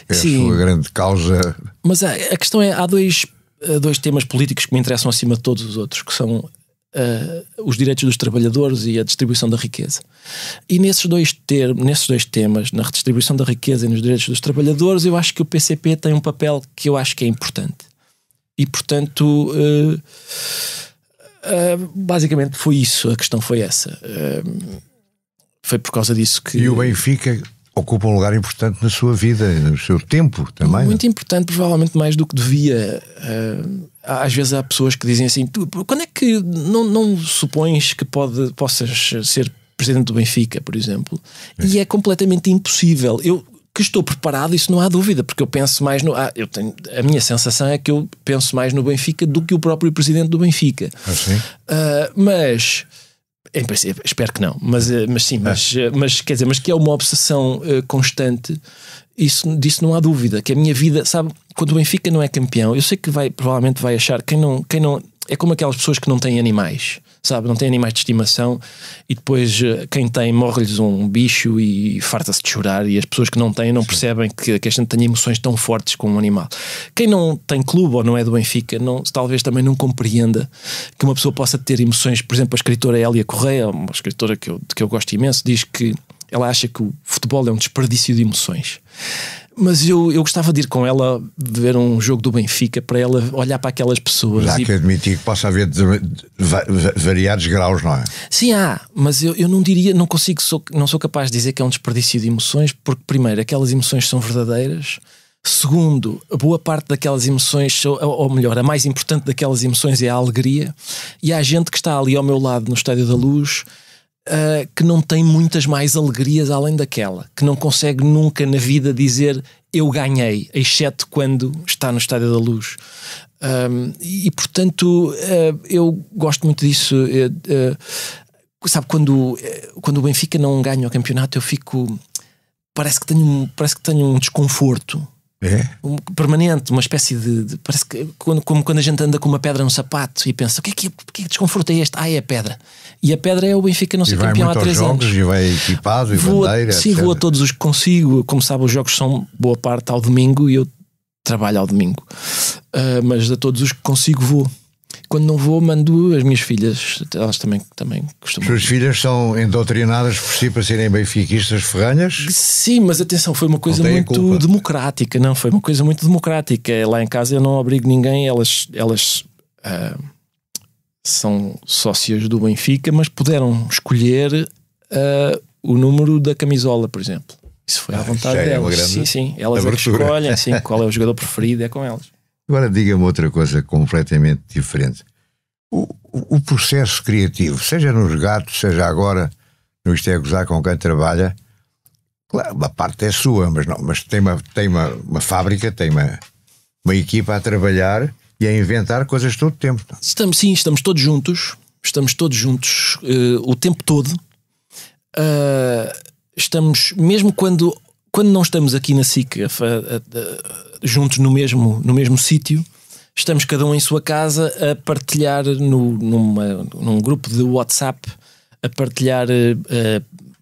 a sua grande causa. Mas a questão é, há dois temas políticos que me interessam acima de todos os outros, que são os direitos dos trabalhadores e a distribuição da riqueza. E nesses dois temas, na redistribuição da riqueza e nos direitos dos trabalhadores, eu acho que o PCP tem um papel que eu acho que é importante. E portanto, basicamente foi isso, a questão foi essa. Foi por causa disso que... E o Benfica ocupa um lugar importante na sua vida, no seu tempo também. Muito importante, provavelmente mais do que devia. Às vezes há pessoas que dizem assim, quando é que não supões que possas ser presidente do Benfica, por exemplo? E é completamente impossível. Eu que estou preparado, isso não há dúvida, porque eu penso mais no... a minha sensação é que eu penso mais no Benfica do que o próprio presidente do Benfica. Mas... Em princípio, espero que não, mas quer dizer, mas que é uma obsessão constante, disso não há dúvida, que a minha vida, sabe, quando o Benfica não é campeão, eu sei que provavelmente vai achar, quem não é como aquelas pessoas que não têm animais, sabe, não têm animais de estimação e depois quem tem morre-lhes um bicho e farta-se de chorar, e as pessoas que não têm não percebem que a gente tem emoções tão fortes como um animal. Quem não tem clube ou não é do Benfica, talvez também não compreenda que uma pessoa possa ter emoções. Por exemplo, a escritora Hélia Correia, uma escritora que eu gosto imenso, diz que ela acha que o futebol é um desperdício de emoções. Mas eu gostava de ir com ela ver um jogo do Benfica, para ela olhar para aquelas pessoas. Já que admitir que possa haver variados graus, não é? Sim, mas eu não diria, não sou capaz de dizer que é um desperdício de emoções, porque primeiro, aquelas emoções são verdadeiras. Segundo, a boa parte daquelas emoções, ou melhor, a mais importante daquelas emoções é a alegria. E há gente que está ali ao meu lado no Estádio da Luz, que não tem muitas mais alegrias além daquela, que não consegue nunca na vida dizer eu ganhei, exceto quando está no Estádio da Luz. E portanto eu gosto muito disso. Sabe, quando o Benfica não ganha o campeonato, eu fico, parece que tenho um desconforto. Permanente, uma espécie de parece que como quando a gente anda com uma pedra no sapato e pensa, que desconforto é este? É a pedra. E a pedra é o Benfica não ser campeão há 3 anos. E vai equipado e bandeira. Sim, vou a todos os que consigo. Como sabe, os jogos são boa parte ao domingo e eu trabalho ao domingo. Mas a todos os que consigo vou. Quando não vou, mando as minhas filhas. Elas também costumam. As suas filhas são endoutrinadas por si para serem benfiquistas ferranhas? Sim, mas atenção, foi uma coisa muito democrática. Não, foi uma coisa muito democrática. Lá em casa eu não obrigo ninguém. Elas são sócias do Benfica, mas puderam escolher o número da camisola, por exemplo. Isso foi à vontade delas. Sim, elas é que escolhem qual é o jogador preferido, é com elas. Agora diga-me outra coisa completamente diferente. O processo criativo, seja nos gatos, seja agora no Isto é Gozar com quem trabalha, claro, uma parte é sua, mas tem uma fábrica, tem uma equipa a trabalhar e a inventar coisas todo o tempo. Estamos todos juntos. Estamos todos juntos o tempo todo. Estamos, mesmo quando não estamos aqui na SIC juntos no mesmo sítio, estamos cada um em sua casa a partilhar num grupo de WhatsApp, a partilhar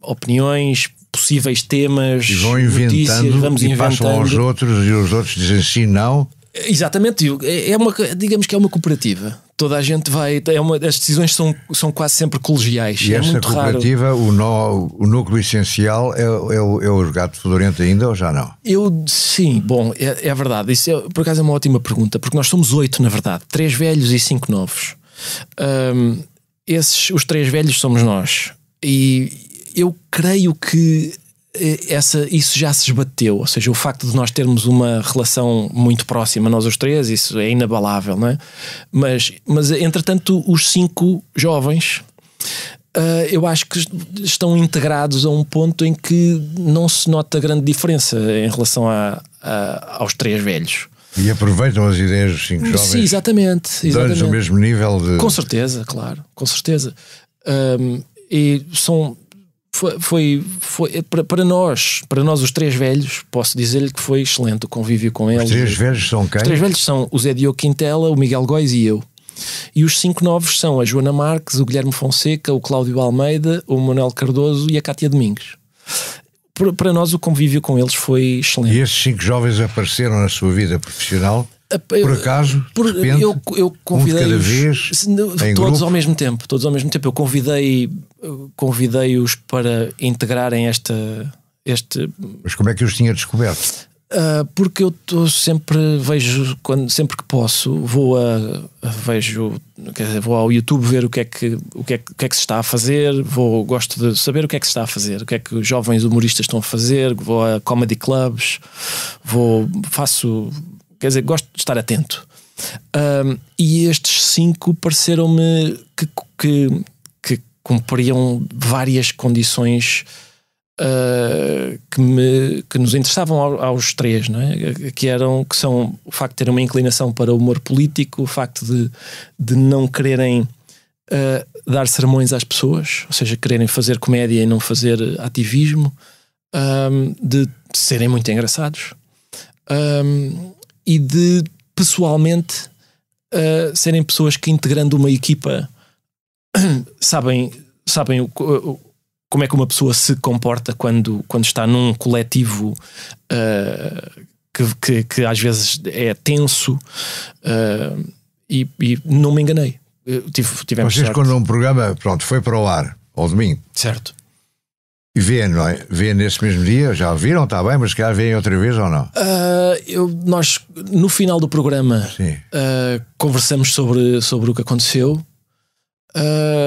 opiniões, possíveis temas, e vão inventando, vamos inventando. Passam aos outros e os outros dizem sim, não. Exatamente, digamos que é uma cooperativa. Toda a gente vai. As decisões são quase sempre colegiais. E essa muito cooperativa, raro. O núcleo essencial é o gato fedorento ainda ou já não? Sim, bom, é verdade. Isso por acaso é uma ótima pergunta, porque nós somos 8, na verdade, 3 velhos e 5 novos. Os 3 velhos somos nós. E eu creio que isso já se esbateu, ou seja, o facto de nós termos uma relação muito próxima, nós os 3, isso é inabalável, não é? Mas entretanto, os 5 jovens, eu acho que estão integrados a um ponto em que não se nota grande diferença em relação aos 3 velhos. E aproveitam as ideias dos 5 jovens. Sim, exatamente. Dão-lhes o mesmo nível de... Com certeza, claro, com certeza. E são... Foi para nós os 3 velhos, posso dizer-lhe que foi excelente o convívio com eles. Os 3 velhos são quem? Os 3 velhos são o Zé Diogo Quintela, o Miguel Góis e eu. E os 5 novos são a Joana Marques, o Guilherme Fonseca, o Cláudio Almeida, o Manuel Cardoso e a Cátia Domingos. Para nós o convívio com eles foi excelente. E esses 5 jovens apareceram na sua vida profissional? Por acaso? Repente, eu convidei-os todos ao mesmo tempo. Eu convidei-os para integrarem este. Mas como é que os tinha descoberto? Porque eu vejo, sempre que posso, vou ao YouTube ver o que é que se está a fazer, gosto de saber o que é que se está a fazer, o que é que os jovens humoristas estão a fazer, vou a comedy clubs, gosto de estar atento. E estes 5 pareceram-me que cumpriam várias condições que nos interessavam aos 3, não é? Que são o facto de terem uma inclinação para o humor político, o facto de não quererem dar sermões às pessoas, ou seja, quererem fazer comédia e não fazer ativismo, de serem muito engraçados, e de pessoalmente serem pessoas que, integrando uma equipa, sabem como é que uma pessoa se comporta quando está num coletivo que às vezes é tenso, e não me enganei. Tivemos Vocês, sorte. quando um programa foi para o ar ao domingo, certo, E vê, não é? Vê nesse mesmo dia? Já viram? Está bem, mas se calhar vêem outra vez ou não? Nós, no final do programa, conversamos sobre o que aconteceu.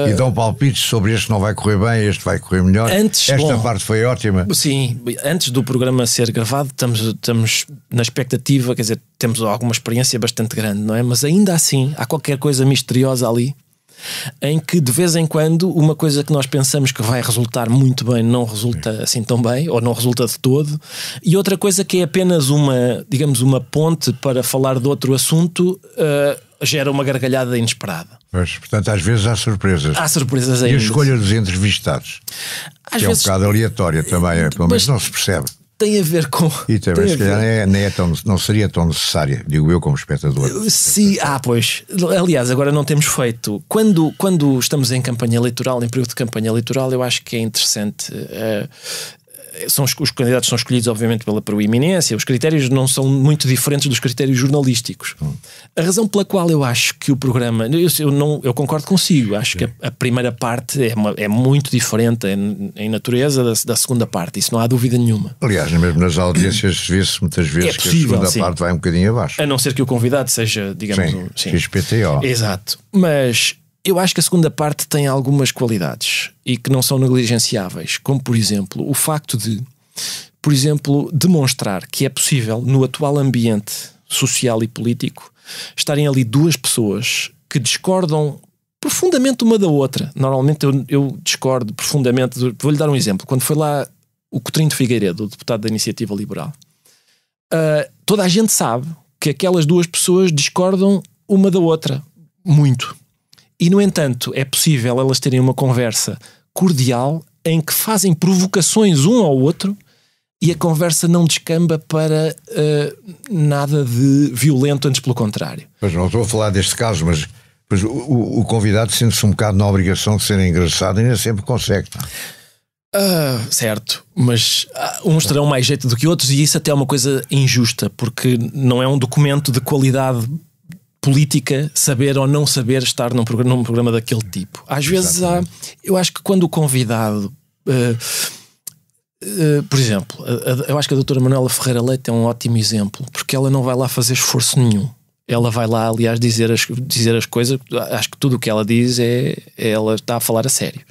E dão palpites sobre este não vai correr bem, este vai correr melhor. Esta parte foi ótima. Sim, antes do programa ser gravado, estamos na expectativa, quer dizer, temos alguma experiência bastante grande, não é? Mas ainda assim, há qualquer coisa misteriosa ali, em que de vez em quando uma coisa que nós pensamos que vai resultar muito bem não resulta assim tão bem, ou não resulta de todo, e outra coisa que é apenas digamos, uma ponte para falar de outro assunto, gera uma gargalhada inesperada. Mas, portanto, às vezes há surpresas. Há surpresas ainda. E a escolha dos entrevistados, às que vezes, é um bocado aleatória também, pelo menos não se percebe. Tem a ver com... E também, se calhar, não seria tão necessária, digo eu como espectador. Sim, pois. Aliás, agora não temos feito. Quando estamos em campanha eleitoral, em período de campanha eleitoral, eu acho que é interessante... os candidatos são escolhidos, obviamente, pela proeminência. Os critérios não são muito diferentes dos critérios jornalísticos. A razão pela qual eu acho que o programa... Eu concordo consigo. Acho que a primeira parte é muito diferente em natureza da segunda parte. Isso não há dúvida nenhuma. Aliás, mesmo nas audiências vê-se muitas vezes possível, que a segunda parte vai um bocadinho abaixo. A não ser que o convidado seja, digamos... XPTO. Exato. Mas... eu acho que a segunda parte tem algumas qualidades e que não são negligenciáveis, como por exemplo o facto de, por exemplo, demonstrar que é possível no atual ambiente social e político estarem ali duas pessoas que discordam profundamente uma da outra. Normalmente eu discordo profundamente. Vou-lhe dar um exemplo. Quando foi lá o Coutinho de Figueiredo, o deputado da Iniciativa Liberal, toda a gente sabe que aquelas duas pessoas discordam uma da outra muito. E, no entanto, é possível elas terem uma conversa cordial em que fazem provocações um ao outro e a conversa não descamba para nada de violento, antes pelo contrário. Mas não estou a falar deste caso, mas o convidado sente-se um bocado na obrigação de ser engraçado e nem sempre consegue. Certo, mas uns terão mais jeito do que outros e isso até é uma coisa injusta, porque não é um documento de qualidade política saber ou não saber estar num programa daquele tipo. Às vezes eu acho que quando o convidado por exemplo, eu acho que a doutora Manuela Ferreira Leite é um ótimo exemplo, porque ela não vai lá fazer esforço nenhum. Ela vai lá, aliás, dizer as coisas. Acho que tudo o que ela diz ela está a falar a sério.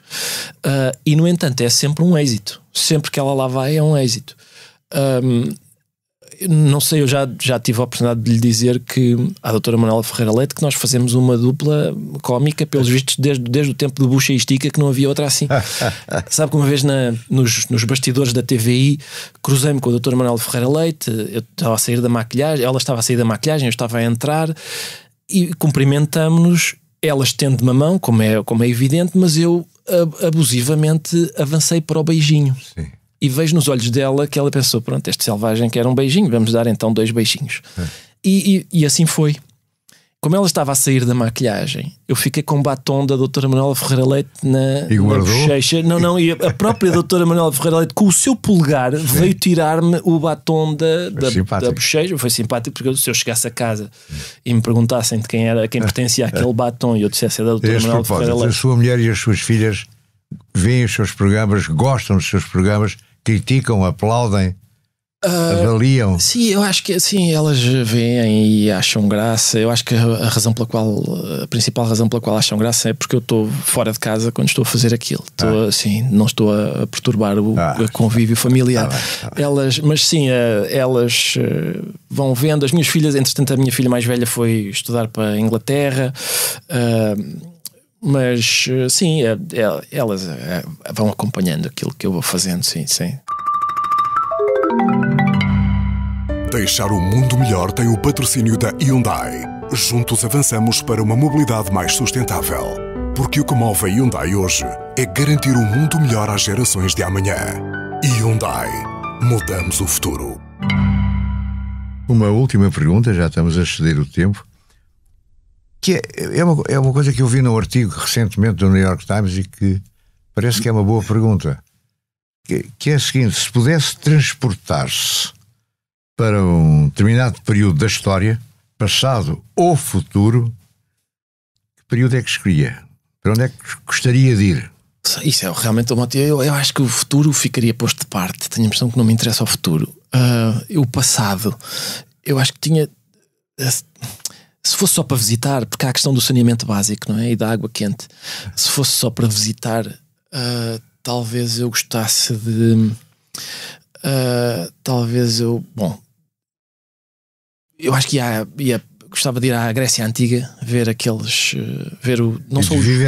E no entanto é sempre um êxito. Sempre que ela lá vai é um êxito. Não sei, eu já tive a oportunidade de lhe dizer que à doutora Manuela Ferreira Leite que nós fazemos uma dupla cómica, pelos vistos, desde o tempo do Bucha e Estica, que não havia outra assim. Sabe que uma vez nos bastidores da TVI cruzei-me com a doutora Manuela Ferreira Leite, eu estava a sair da maquilhagem, ela estava a sair da maquilhagem, eu estava a entrar e cumprimentamos-nos, ela estende-me a mão, como é evidente, mas eu abusivamente avancei para o beijinho. Sim. E vejo nos olhos dela que ela pensou, pronto, este selvagem quer um beijinho, vamos dar então 2 beijinhos. E assim foi. Como ela estava a sair da maquilhagem, eu fiquei com o batom da doutora Manuela Ferreira Leite na bochecha. Não, e a própria doutora Manuela Ferreira Leite, com o seu polegar, veio tirar-me o batom da bochecha. Foi simpático, porque se eu chegasse a casa e me perguntassem de quem era, a quem pertencia aquele batom, e eu dissesse da doutora Manuela Ferreira Leite. A sua mulher e as suas filhas veem os seus programas, gostam dos seus programas, criticam, aplaudem, avaliam. Sim, eu acho que sim, elas veem e acham graça. Eu acho que a principal razão pela qual acham graça é porque eu estou fora de casa quando estou a fazer aquilo. Não estou a perturbar o convívio familiar. Tá bem. Mas sim, elas vão vendo. As minhas filhas, entretanto, a minha filha mais velha foi estudar para a Inglaterra. Mas sim, elas vão acompanhando aquilo que eu vou fazendo, sim. Deixar o mundo melhor tem o patrocínio da Hyundai. Juntos avançamos para uma mobilidade mais sustentável. Porque o que move a Hyundai hoje é garantir um mundo melhor às gerações de amanhã. Hyundai. Mudamos o futuro. Uma última pergunta, já estamos a exceder o tempo. Que é uma coisa que eu vi num artigo recentemente do New York Times e que parece que é uma boa pergunta, que é a seguinte: se pudesse transportar-se para um determinado período da história, passado ou futuro, que período é que escolhia? Para onde é que gostaria de ir? Isso é realmente o motivo. Eu acho que o futuro ficaria posto de parte. Tenho a impressão que não me interessa o futuro. O passado, eu acho que tinha... Se fosse só para visitar, porque há a questão do saneamento básico, não é? E da água quente. Se fosse só para visitar, talvez eu gostasse de... Bom, eu acho que gostava de ir à Grécia Antiga, ver aqueles... viver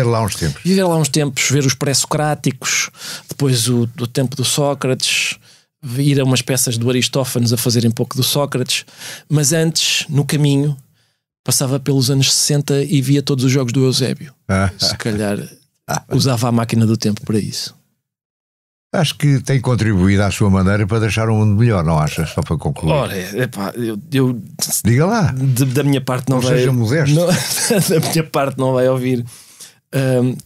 lá uns tempos. Viver lá uns tempos, ver os pré-socráticos, depois do tempo do Sócrates, ir a umas peças do Aristófanes a fazerem um pouco do Sócrates, mas antes, no caminho, passava pelos anos 60 e via todos os jogos do Eusébio. Se calhar usava a máquina do tempo para isso. Acho que tem contribuído à sua maneira para deixar o mundo melhor, não achas? Só para concluir. Ora, eu diga lá. Da minha parte não vai... seja modesto. Da minha parte não vai ouvir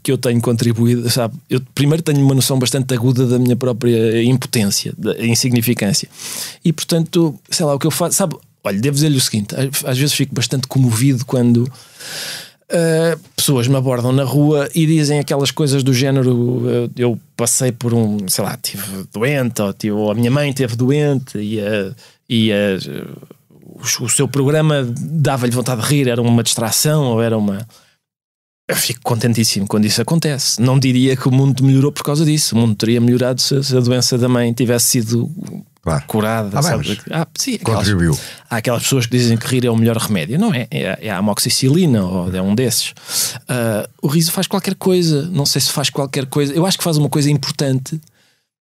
que eu tenho contribuído, sabe? Eu primeiro tenho uma noção bastante aguda da minha própria impotência, da insignificância. E portanto, sei lá, o que eu faço... Sabe, olha, devo dizer-lhe o seguinte, às vezes fico bastante comovido quando... pessoas me abordam na rua e dizem aquelas coisas do género: eu passei por sei lá, estive doente, ou a minha mãe esteve doente e o seu programa dava-lhe vontade de rir, era uma distração ou era uma... Eu fico contentíssimo quando isso acontece. Não diria que o mundo melhorou por causa disso. O mundo teria melhorado se a doença da mãe tivesse sido curada. Sabe? Sim, contribuiu. Há aquelas pessoas que dizem que rir é o melhor remédio. Não é? É a amoxicilina ou é um desses. O riso faz qualquer coisa. Não sei se faz qualquer coisa. Eu acho que faz uma coisa importante,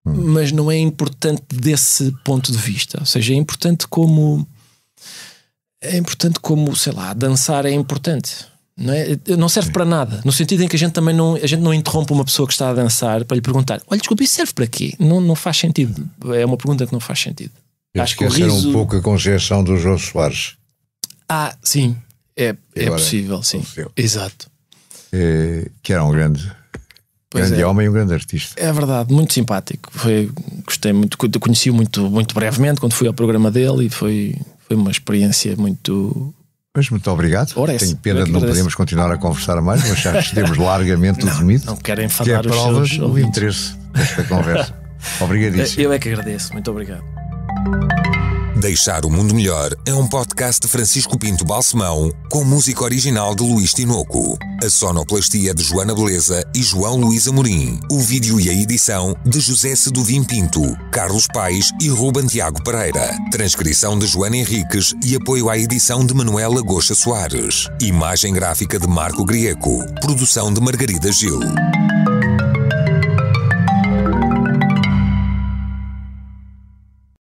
mas não é importante desse ponto de vista. Ou seja, é importante como, sei lá, dançar é importante. Não serve para nada, no sentido em que a gente não interrompe uma pessoa que está a dançar para lhe perguntar: olha, desculpa, isso serve para quê? Não faz sentido. É uma pergunta que não faz sentido. Acho que essa era um pouco a concepção do Jô Soares. Sim, é possível, sim. Exato. Que era um grande homem e um grande artista. É verdade, muito simpático. Gostei muito, conheci-o muito brevemente quando fui ao programa dele e foi uma experiência muito... Mas muito obrigado. Tenho pena de não podermos continuar a conversar mais, mas já estamos largamente o limite. Não quero enfadar os seus do interesse desta conversa. Obrigadíssimo. Eu é que agradeço. Muito obrigado. Deixar o Mundo Melhor é um podcast de Francisco Pinto Balsemão com música original de Luís Tinoco. A sonoplastia de Joana Beleza e João Luís Amorim. O vídeo e a edição de José Seduvim Pinto, Carlos Paes e Ruben Tiago Pereira. Transcrição de Joana Henriques e apoio à edição de Manuela Goxa Soares. Imagem gráfica de Marco Grieco. Produção de Margarida Gil.